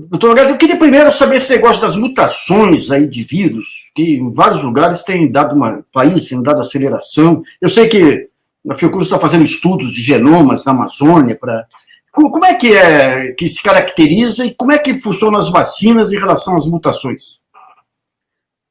Doutor Gás, eu queria primeiro saber esse negócio das mutações aí de vírus, que em vários lugares tem dado país tem dado aceleração. Eu sei que a Fiocruz está fazendo estudos de genomas na Amazônia para. Como é que se caracteriza e como é que funcionam as vacinas em relação às mutações?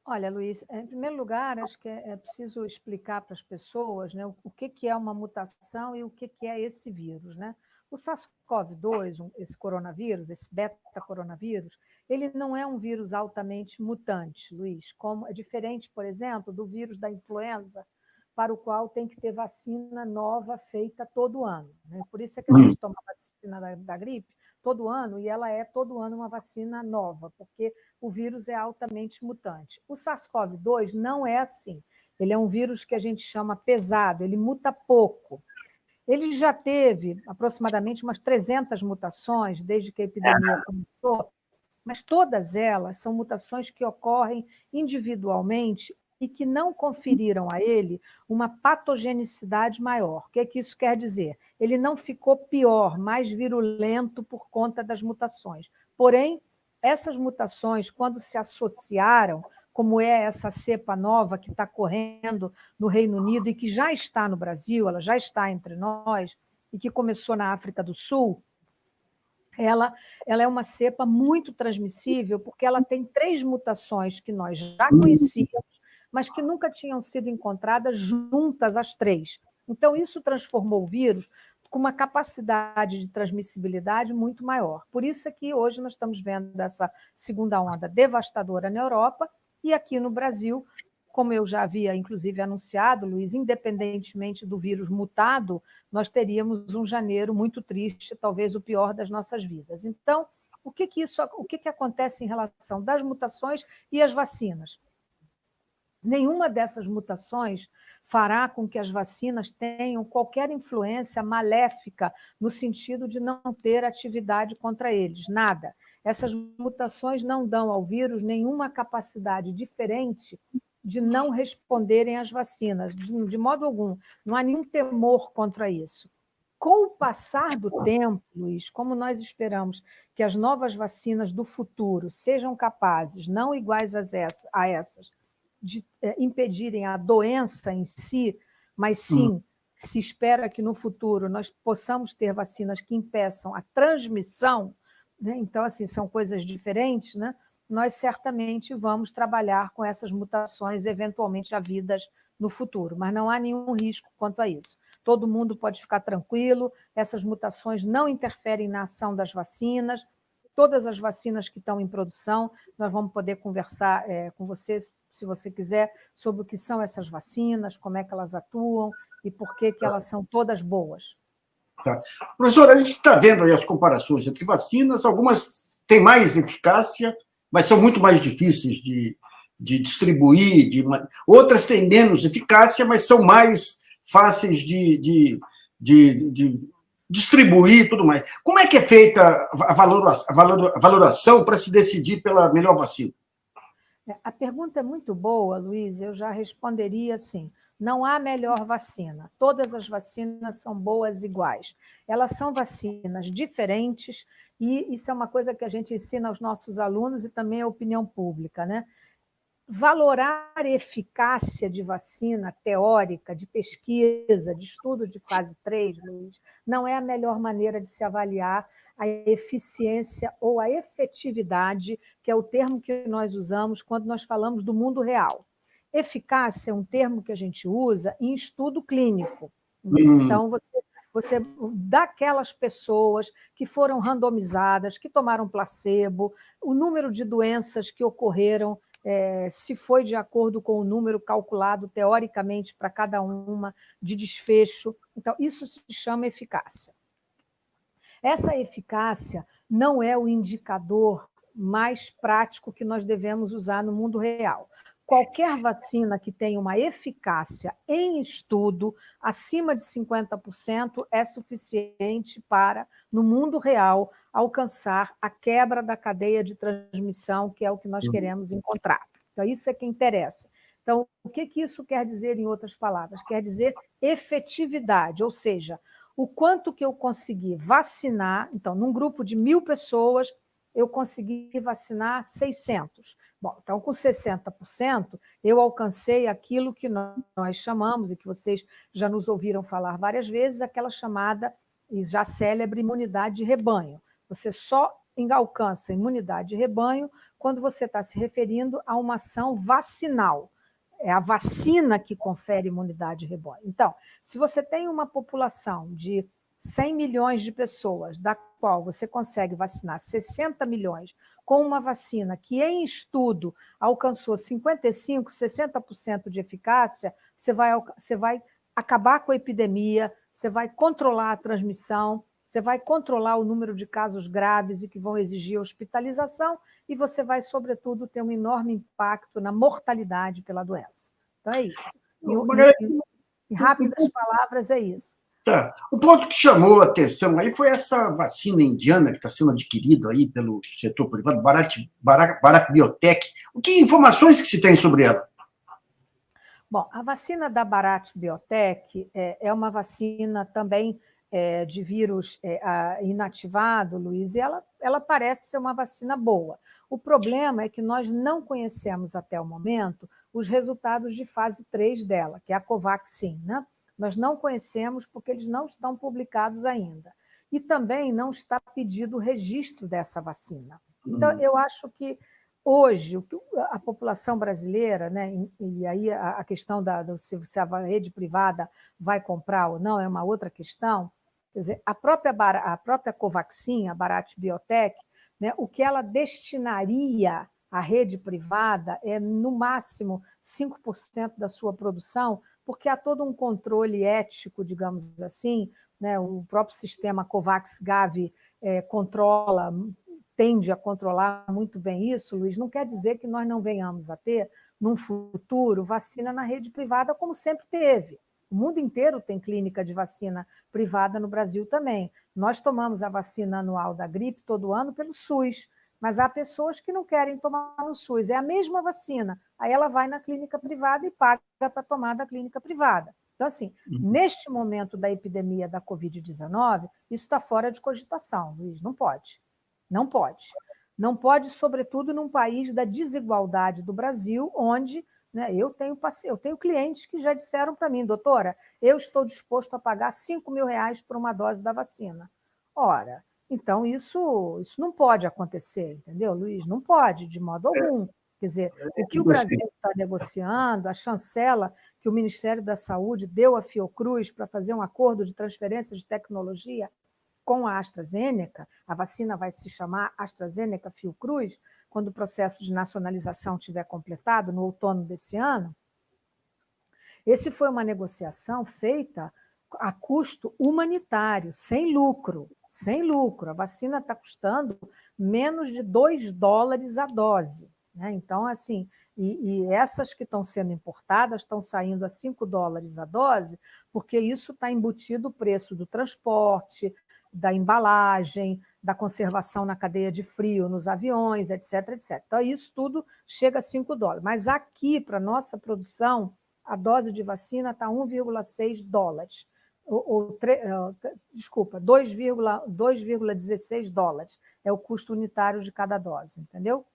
Olha, Luiz, em primeiro lugar, acho que é preciso explicar para as pessoas, né, o que é uma mutação e o que é esse vírus, né? O SARS-CoV-2, esse coronavírus, esse beta-coronavírus, ele não é um vírus altamente mutante, Luiz, como é diferente, por exemplo, do vírus da influenza, para o qual tem que ter vacina nova feita todo ano, né? Por isso é que a gente toma a vacina da gripe todo ano, e ela é todo ano uma vacina nova, porque o vírus é altamente mutante. O SARS-CoV-2 não é assim. Ele é um vírus que a gente chama pesado, ele muta pouco. Ele já teve aproximadamente umas 300 mutações desde que a epidemia começou, mas todas elas são mutações que ocorrem individualmente e que não conferiram a ele uma patogenicidade maior. O que é que isso quer dizer? Ele não ficou pior, mais virulento por conta das mutações. Porém, essas mutações, quando se associaram, como é essa cepa nova que está correndo no Reino Unido e que já está no Brasil, ela já está entre nós, e que começou na África do Sul, ela é uma cepa muito transmissível, porque ela tem 3 mutações que nós já conhecíamos, mas que nunca tinham sido encontradas juntas as 3. Então, isso transformou o vírus com uma capacidade de transmissibilidade muito maior. Por isso é que hoje nós estamos vendo essa segunda onda devastadora na Europa e aqui no Brasil, como eu já havia, inclusive, anunciado, Luiz, independentemente do vírus mutado, nós teríamos um janeiro muito triste, talvez o pior das nossas vidas. Então, o que acontece em relação das mutações e as vacinas? Nenhuma dessas mutações fará com que as vacinas tenham qualquer influência maléfica no sentido de não ter atividade contra eles, nada. Essas mutações não dão ao vírus nenhuma capacidade diferente de não responderem às vacinas, de modo algum. Não há nenhum temor contra isso. Com o passar do tempo, Luiz, como nós esperamos que as novas vacinas do futuro sejam capazes, não iguais a essas, de impedirem a doença em si, mas sim se espera que no futuro nós possamos ter vacinas que impeçam a transmissão, né? Então, assim, são coisas diferentes, né? Nós certamente vamos trabalhar com essas mutações eventualmente havidas no futuro, mas não há nenhum risco quanto a isso. Todo mundo pode ficar tranquilo, essas mutações não interferem na ação das vacinas, todas as vacinas que estão em produção, nós vamos poder conversar com vocês, se você quiser, sobre o que são essas vacinas, como é que elas atuam e por que elas são todas boas. Tá. Professor, a gente está vendo aí as comparações entre vacinas, algumas têm mais eficácia, mas são muito mais difíceis de distribuir, outras têm menos eficácia, mas são mais fáceis de distribuir e tudo mais. Como é que é feita a valoração para se decidir pela melhor vacina? A pergunta é muito boa, Luiz, eu já responderia assim, não há melhor vacina, todas as vacinas são boas iguais. Elas são vacinas diferentes e isso é uma coisa que a gente ensina aos nossos alunos e também à opinião pública, né? Valorar a eficácia de vacina teórica, de pesquisa, de estudos de fase 3, Luiz, não é a melhor maneira de se avaliar a eficiência ou a efetividade, que é o termo que nós usamos quando nós falamos do mundo real. Eficácia é um termo que a gente usa em estudo clínico. Então, você daquelas pessoas que foram randomizadas, que tomaram placebo, o número de doenças que ocorreram, se foi de acordo com o número calculado teoricamente para cada uma de desfecho. Então, isso se chama eficácia. Essa eficácia não é o indicador mais prático que nós devemos usar no mundo real. Qualquer vacina que tenha uma eficácia em estudo acima de 50% é suficiente para, no mundo real, alcançar a quebra da cadeia de transmissão, que é o que nós queremos encontrar. Então, isso é que interessa. Então, o que isso quer dizer, em outras palavras? Quer dizer efetividade, ou seja, o quanto que eu consegui vacinar. Então, num grupo de 1.000 pessoas, eu consegui vacinar 600. Bom, então, com 60%, eu alcancei aquilo que nós chamamos, e que vocês já nos ouviram falar várias vezes, aquela chamada e já célebre imunidade de rebanho. Você só alcança imunidade de rebanho quando você está se referindo a uma ação vacinal. É a vacina que confere imunidade de rebanho. Então, se você tem uma população de 100 milhões de pessoas, da qual você consegue vacinar 60 milhões com uma vacina que, em estudo, alcançou 55%, 60% de eficácia, você vai acabar com a epidemia, você vai controlar a transmissão, você vai controlar o número de casos graves e que vão exigir hospitalização, e você vai, sobretudo, ter um enorme impacto na mortalidade pela doença. Então, é isso. Em rápidas palavras, é isso. Tá. O ponto que chamou a atenção aí foi essa vacina indiana que está sendo adquirida aí pelo setor privado, Bharat Biotech. Que informações que se tem sobre ela? Bom, a vacina da Bharat Biotech é uma vacina também de vírus inativado, Luiz, e ela parece ser uma vacina boa. O problema é que nós não conhecemos até o momento os resultados de fase 3 dela, que é a Covaxin, né? Nós não conhecemos porque eles não estão publicados ainda. E também não está pedido o registro dessa vacina. Então, eu acho que hoje a população brasileira, né, e aí a questão se a rede privada vai comprar ou não é uma outra questão. Quer dizer, a própria Covaxin, a Bharat Biotech, né, o que ela destinaria à rede privada é, no máximo, 5% da sua produção, porque há todo um controle ético, digamos assim, né? O próprio sistema COVAX-Gavi tende a controlar muito bem isso, Luiz. Não quer dizer que nós não venhamos a ter, num futuro, vacina na rede privada, como sempre teve. O mundo inteiro tem clínica de vacina privada, no Brasil também. Nós tomamos a vacina anual da gripe todo ano pelo SUS, mas há pessoas que não querem tomar no SUS. É a mesma vacina. Aí ela vai na clínica privada e paga para tomar da clínica privada. Então, assim, neste momento da epidemia da Covid-19, isso está fora de cogitação, Luiz. Não pode. Não pode. Não pode, sobretudo, num país da desigualdade do Brasil, onde, né, eu tenho clientes que já disseram para mim: doutora, eu estou disposto a pagar R$ 5.000 por uma dose da vacina. Ora, então isso não pode acontecer, entendeu, Luiz? Não pode, de modo algum. Quer dizer, o que o Brasil está negociando, a chancela que o Ministério da Saúde deu à Fiocruz para fazer um acordo de transferência de tecnologia com a AstraZeneca, a vacina vai se chamar AstraZeneca Fiocruz, quando o processo de nacionalização tiver completado, no outono desse ano. Esse foi uma negociação feita a custo humanitário, sem lucro. Sem lucro. A vacina está custando menos de $2 a dose. Né? Então, assim, e essas que estão sendo importadas estão saindo a $5 a dose, porque isso está embutido o preço do transporte, da embalagem, da conservação na cadeia de frio nos aviões, etc, etc. Então, isso tudo chega a $5. Mas aqui, para a nossa produção, a dose de vacina está $1,6. Desculpa, $2,16 é o custo unitário de cada dose, entendeu?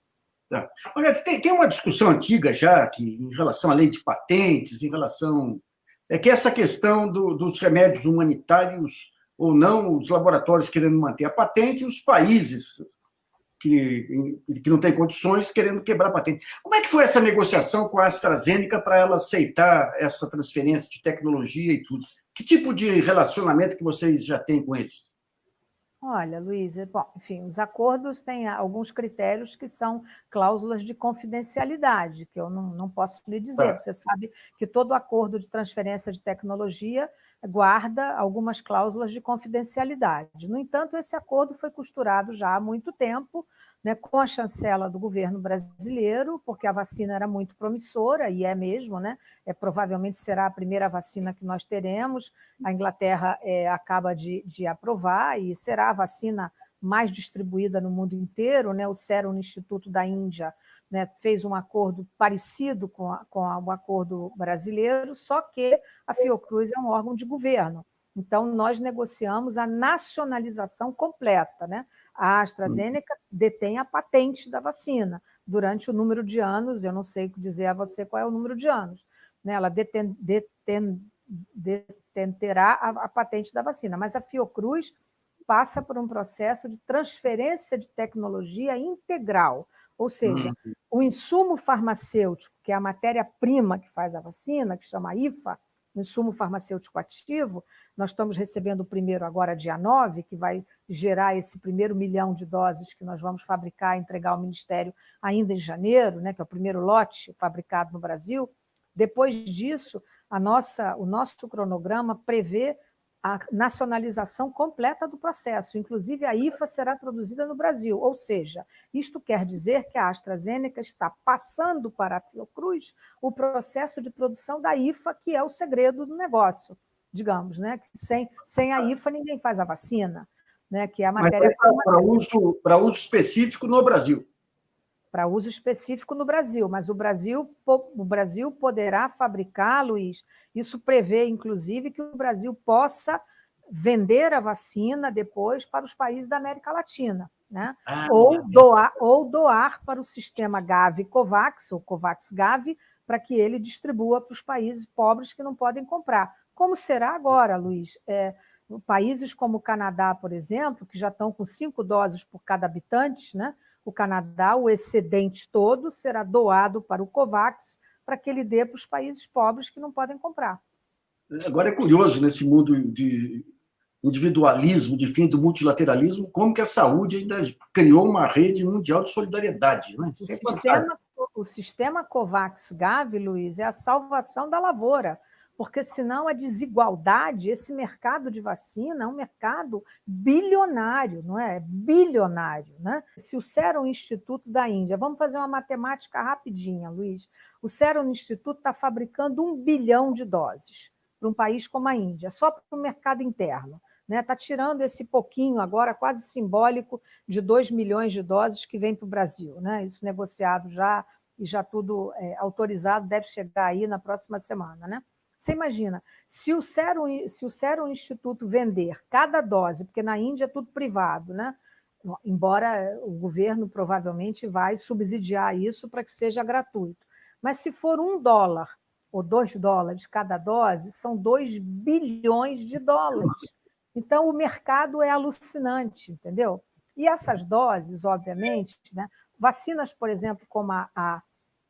Tá. Olha, tem uma discussão antiga já que, em relação à lei de patentes, em relação. É que essa questão dos remédios humanitários ou não, os laboratórios querendo manter a patente e os países que não têm condições querendo quebrar a patente. Como é que foi essa negociação com a AstraZeneca para ela aceitar essa transferência de tecnologia e tudo? Que tipo de relacionamento que vocês já têm com eles? Olha, Luiz, bom, enfim, os acordos têm alguns critérios que são cláusulas de confidencialidade, que eu não posso lhe dizer. Você sabe que todo acordo de transferência de tecnologia guarda algumas cláusulas de confidencialidade. No entanto, esse acordo foi costurado já há muito tempo, né, com a chancela do governo brasileiro, porque a vacina era muito promissora, e é mesmo, né? Provavelmente será a primeira vacina que nós teremos. A Inglaterra acaba de aprovar e será a vacina mais distribuída no mundo inteiro, né? O Serum Instituto da Índia, né, fez um acordo parecido com o acordo brasileiro, só que a Fiocruz é um órgão de governo. Então, nós negociamos a nacionalização completa, né? A AstraZeneca detém a patente da vacina durante o número de anos, eu não sei dizer a você qual é o número de anos, né? Ela detenterá a patente da vacina, mas a Fiocruz passa por um processo de transferência de tecnologia integral, ou seja, o insumo farmacêutico, que é a matéria-prima que faz a vacina, que chama IFA, insumo farmacêutico ativo, nós estamos recebendo o primeiro agora, dia 9, que vai gerar esse primeiro 1 milhão de doses que nós vamos fabricar e entregar ao Ministério ainda em janeiro, né, que é o primeiro lote fabricado no Brasil. Depois disso, o nosso cronograma prevê a nacionalização completa do processo, inclusive a IFA será produzida no Brasil, ou seja, isto quer dizer que a AstraZeneca está passando para a Fiocruz o processo de produção da IFA, que é o segredo do negócio, digamos, né? Sem a IFA ninguém faz a vacina, né? Que é a matéria-prima para uso específico no Brasil. Para uso específico no Brasil, mas o Brasil poderá fabricar, Luiz, isso prevê, inclusive, que o Brasil possa vender a vacina depois para os países da América Latina, né? Ou doar para o sistema Gavi-Covax, ou Covax-Gavi, para que ele distribua para os países pobres que não podem comprar. Como será agora, Luiz? Países como o Canadá, por exemplo, que já estão com 5 doses por cada habitante, né? O Canadá, o excedente todo será doado para o COVAX para que ele dê para os países pobres que não podem comprar. Agora é curioso, nesse mundo de individualismo, de fim do multilateralismo, como que a saúde ainda criou uma rede mundial de solidariedade. Né? O sistema COVAX-Gavi, Luiz, é a salvação da lavoura, porque senão a desigualdade, esse mercado de vacina é um mercado bilionário, não é? Bilionário, né? Se o Serum Instituto da Índia, vamos fazer uma matemática rapidinha, Luiz, o Serum Instituto está fabricando 1 bilhão de doses para um país como a Índia, só para o mercado interno. Está tirando esse pouquinho agora, quase simbólico, de 2 milhões de doses que vem para o Brasil. Né? Isso negociado já, e já tudo autorizado, deve chegar aí na próxima semana. Né? Você imagina, se o Serum Instituto vender cada dose, porque na Índia é tudo privado, né? Embora o governo provavelmente vai subsidiar isso para que seja gratuito. Mas se for $1 ou $2 cada dose, são 2 bilhões de dólares. Então, o mercado é alucinante, entendeu? E essas doses, obviamente, né? Vacinas, por exemplo, como a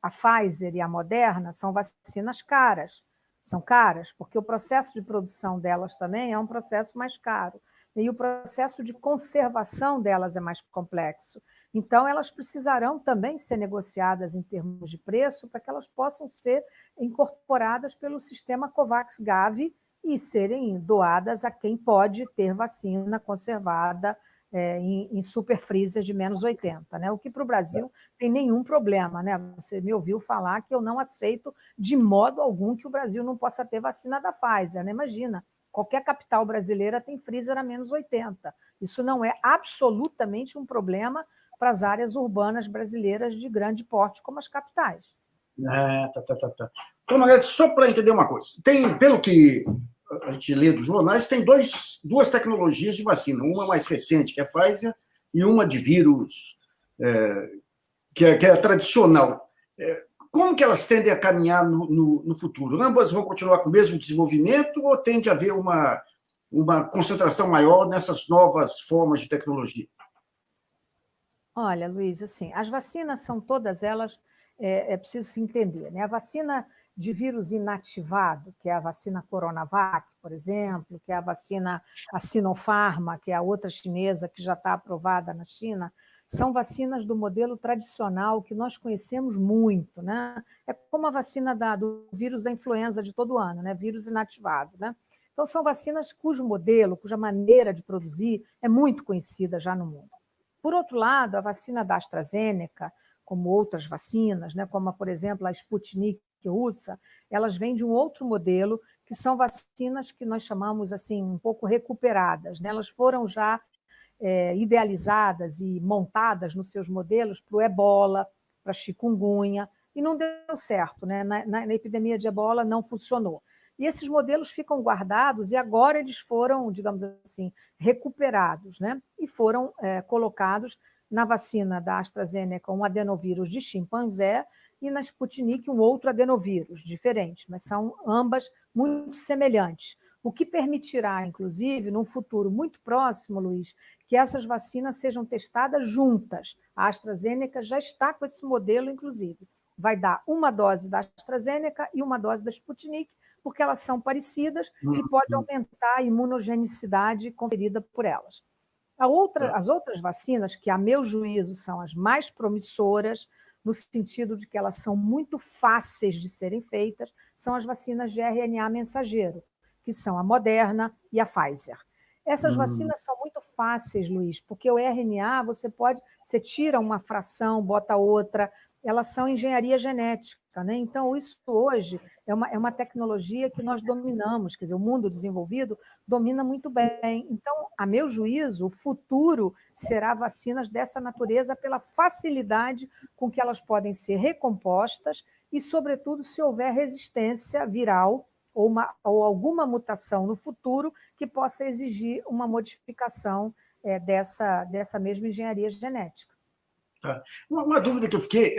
Pfizer e a Moderna, são vacinas caras. São caras, porque o processo de produção delas também é um processo mais caro. E o processo de conservação delas é mais complexo. Então, elas precisarão também ser negociadas em termos de preço para que elas possam ser incorporadas pelo sistema COVAX-Gavi e serem doadas a quem pode ter vacina conservada em super freezer de menos 80, né? O que para o Brasil tem nenhum problema. Né? Você me ouviu falar que eu não aceito de modo algum que o Brasil não possa ter vacina da Pfizer. Né? Imagina, qualquer capital brasileira tem freezer a menos 80. Isso não é absolutamente um problema para as áreas urbanas brasileiras de grande porte, como as capitais. Tá. Então, Margareth, só para entender uma coisa, pelo que a gente lê dos jornais, tem duas tecnologias de vacina, uma mais recente, que é a Pfizer, e uma de vírus, que é tradicional. Como que elas tendem a caminhar no futuro? Ambas vão continuar com o mesmo desenvolvimento ou tende a haver uma concentração maior nessas novas formas de tecnologia? Olha, Luiz, assim, as vacinas são todas elas, é preciso se entender, né? A vacina de vírus inativado, que é a vacina Coronavac, por exemplo, que é a Sinopharma, que é a outra chinesa que já está aprovada na China, são vacinas do modelo tradicional que nós conhecemos muito, né? É como a vacina do vírus da influenza de todo ano, né? Vírus inativado, né? Então, são vacinas cujo modelo, cuja maneira de produzir é muito conhecida já no mundo. Por outro lado, a vacina da AstraZeneca, como outras vacinas, né, como, por exemplo, a Sputnik russa, elas vêm de um outro modelo, que são vacinas que nós chamamos assim um pouco recuperadas. Né? Elas foram já idealizadas e montadas nos seus modelos para o ebola, para a chikungunya, e não deu certo. Né? Na epidemia de ebola não funcionou. E esses modelos ficam guardados e agora eles foram, digamos assim, recuperados, né? E foram colocados na vacina da AstraZeneca um adenovírus de chimpanzé e na Sputnik um outro adenovírus, diferente, mas são ambas muito semelhantes. O que permitirá, inclusive, num futuro muito próximo, Luiz, que essas vacinas sejam testadas juntas. A AstraZeneca já está com esse modelo, inclusive. Vai dar uma dose da AstraZeneca e uma dose da Sputnik, porque elas são parecidas e pode aumentar a imunogenicidade conferida por elas. As outras vacinas, que a meu juízo são as mais promissoras, no sentido de que elas são muito fáceis de serem feitas, são as vacinas de RNA mensageiro, que são a Moderna e a Pfizer. Essas vacinas são muito fáceis, Luiz, porque o RNA você tira uma fração, bota outra, elas são engenharia genética, né? Então, isso hoje é uma tecnologia que nós dominamos, quer dizer, o mundo desenvolvido domina muito bem. Então, a meu juízo, o futuro será vacinas dessa natureza pela facilidade com que elas podem ser recompostas e, sobretudo, se houver resistência viral ou alguma mutação no futuro que possa exigir uma modificação dessa mesma engenharia genética. Tá. Uma dúvida que eu fiquei.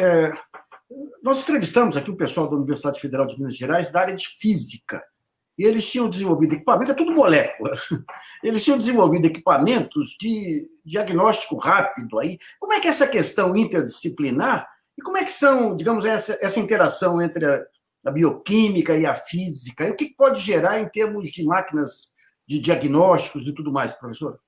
Nós entrevistamos aqui o pessoal da Universidade Federal de Minas Gerais da área de física. E eles tinham desenvolvido equipamentos, é tudo molécula. Eles tinham desenvolvido equipamentos de diagnóstico rápido aí. Como é que é essa questão interdisciplinar e como é que são, digamos, essa interação entre a bioquímica e a física? E o que pode gerar em termos de máquinas de diagnósticos e tudo mais, professor?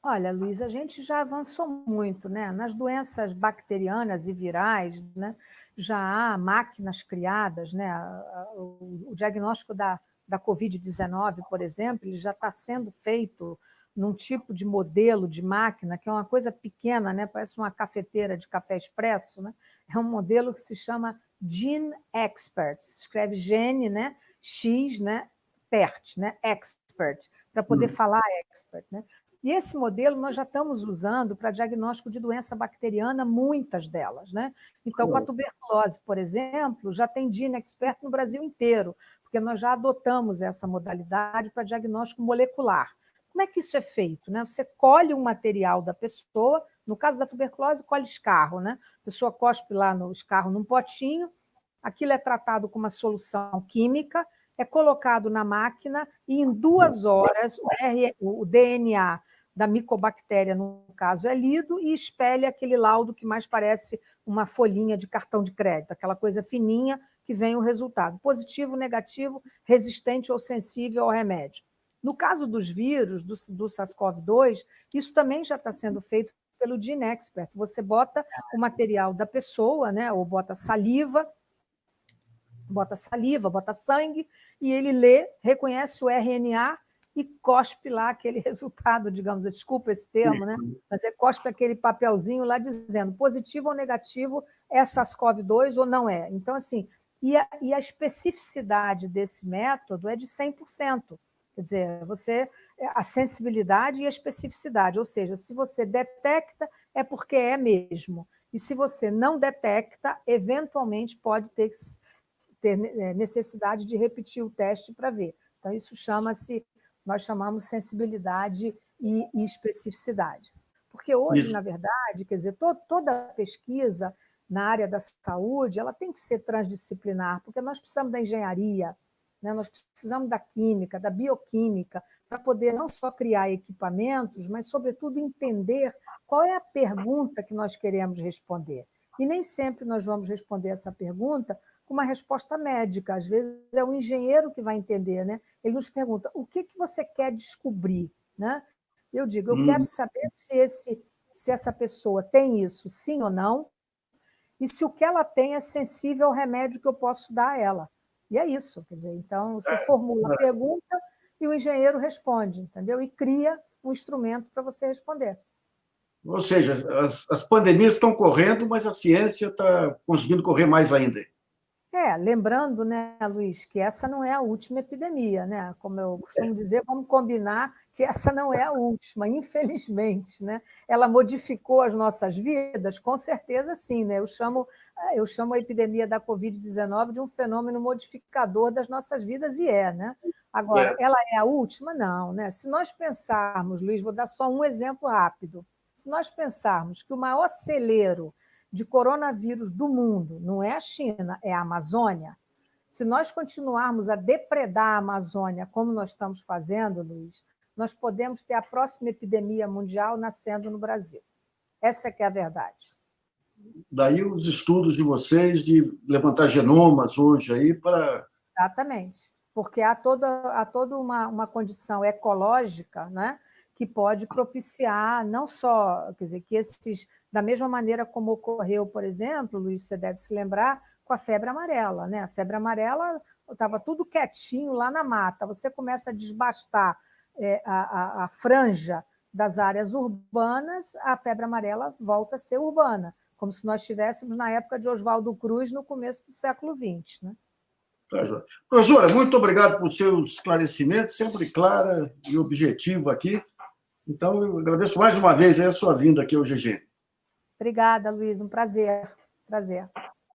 Olha, Luiz, a gente já avançou muito, né? Nas doenças bacterianas e virais, né? Já há máquinas criadas, né? O diagnóstico da Covid-19, por exemplo, ele já está sendo feito num tipo de modelo de máquina que é uma coisa pequena, né? Parece uma cafeteira de café expresso, né? É um modelo que se chama Gene Expert, se escreve gene, né? X, né? PERT, né? Expert, para poder falar expert, né? E esse modelo nós já estamos usando para diagnóstico de doença bacteriana, muitas delas, né? Então, com a tuberculose, por exemplo, já tem Gene Expert no Brasil inteiro, porque nós já adotamos essa modalidade para diagnóstico molecular. Como é que isso é feito, né? Você colhe um material da pessoa, no caso da tuberculose, colhe escarro, né? A pessoa cospe lá no escarro num potinho, aquilo é tratado com uma solução química, é colocado na máquina e em 2 horas o DNA da micobactéria, no caso, é lido e espelha aquele laudo que mais parece uma folhinha de cartão de crédito, aquela coisa fininha que vem o resultado, positivo, negativo, resistente ou sensível ao remédio. No caso dos vírus, do SARS-CoV-2, isso também já está sendo feito pelo Gene Expert. Você bota o material da pessoa, né, ou bota saliva, bota sangue, e ele lê, reconhece o RNA e cospe lá aquele resultado, digamos, desculpa esse termo, né? Mas cospe aquele papelzinho lá dizendo positivo ou negativo, é SARS-CoV-2 ou não é. Então, assim, e a especificidade desse método é de 100%. Quer dizer, a sensibilidade e a especificidade, ou seja, se você detecta, é porque é mesmo. E se você não detecta, eventualmente pode ter necessidade de repetir o teste para ver. Então, isso nós chamamos sensibilidade e especificidade. Porque hoje, na verdade, quer dizer, toda pesquisa na área da saúde, ela tem que ser transdisciplinar, porque nós precisamos da engenharia, né? Nós precisamos da química, da bioquímica, para poder não só criar equipamentos, mas, sobretudo, entender qual é a pergunta que nós queremos responder. E nem sempre nós vamos responder essa pergunta com uma resposta médica. Às vezes é o engenheiro que vai entender, né? Ele nos pergunta, o que você quer descobrir? Né? Eu digo, eu quero saber se essa pessoa tem isso, sim ou não, e se o que ela tem é sensível ao remédio que eu posso dar a ela. E é isso. Quer dizer, então, você formula a pergunta e o engenheiro responde, entendeu? E cria um instrumento para você responder. Ou seja, as pandemias estão correndo, mas a ciência está conseguindo correr mais ainda. Lembrando, né, Luiz, que essa não é a última epidemia, né? Como eu costumo dizer, vamos combinar que essa não é a última, infelizmente, né? Ela modificou as nossas vidas, com certeza sim, né? Eu chamo a epidemia da Covid-19 de um fenômeno modificador das nossas vidas, e né? Agora, ela é a última? Não, né? Se nós pensarmos, Luiz, vou dar só um exemplo rápido. Se nós pensarmos que o maior celeiro de coronavírus do mundo não é a China, é a Amazônia, se nós continuarmos a depredar a Amazônia como nós estamos fazendo, Luiz, nós podemos ter a próxima epidemia mundial nascendo no Brasil. Essa é que é a verdade. Daí os estudos de vocês de levantar genomas hoje aí para... Exatamente, porque há toda uma condição ecológica, né, que pode propiciar não só, quer dizer, que esses, da mesma maneira como ocorreu, por exemplo, Luiz, você deve se lembrar, com a febre amarela, né? A febre amarela estava tudo quietinho lá na mata, você começa a desbastar a franja das áreas urbanas, a febre amarela volta a ser urbana, como se nós estivéssemos na época de Oswaldo Cruz, no começo do século XX, né? Tá, Joia. Professora, muito obrigado por seus esclarecimentos, sempre clara e objetiva aqui. Então, eu agradeço mais uma vez a sua vinda aqui ao GG. Obrigada, Luiz, um prazer. Prazer.